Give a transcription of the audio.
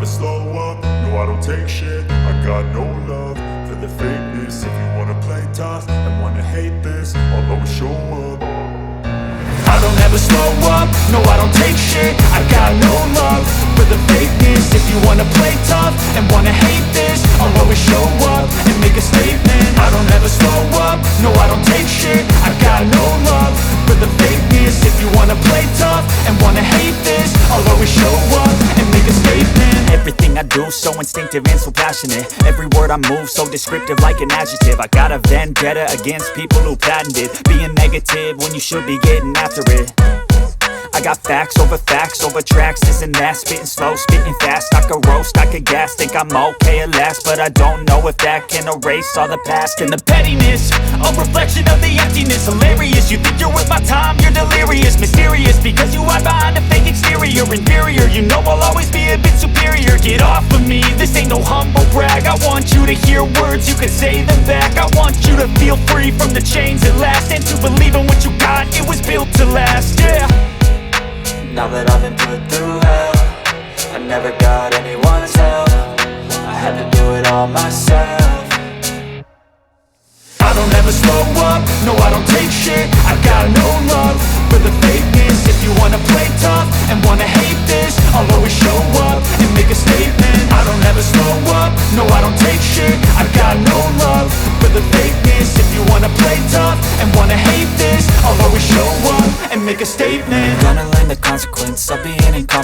slow up, no I don't take shit. I got no love for the fakeness. If you wanna play tough and wanna hate this, I'll always show up. I don't ever slow up, no I don't take shit. I got no love for the fakeness. If you wanna play tough and wanna hate this, I'll always show up and make a statement. I don't ever slow up, no I don't take shit. I got no love for the fakeness. If you wanna play tough and wanna hate this, I'll always show up and make a statement. Everything I do so instinctive and so passionate. Every word I move so descriptive like an adjective. I got a vendetta against people who patented being negative when you should be getting after it. I got facts over tracks, this and that. Spitting slow, spitting fast, I could roast, I could gas. Think I'm okay at last, but I don't know if that can erase all the past. And the pettiness, a reflection of the emptiness. Hilarious, you think you're worth my time, you're delirious. Mysterious, because you hide behind a fake exterior. Inferior, you know I'll always be a bit superior. Get off of me, this ain't no humble brag. I want you to hear words, you can say them back. I want you to feel free from the chains at last, and to believe in what you got, it was built to last, yeah. Now that I've been put through hell, I never got anyone's help. I had to do it all myself. I don't ever slow up, no I don't take shit. I got no love for the fakeness. If you wanna play tough and wanna hate this, I'll always show up and make a statement. I don't ever slow up, no I don't take shit. I got no love for the fakeness. If you wanna play tough and wanna hate this, I'll always show up and make a statement. Gonna learn the consequence of being incompetent.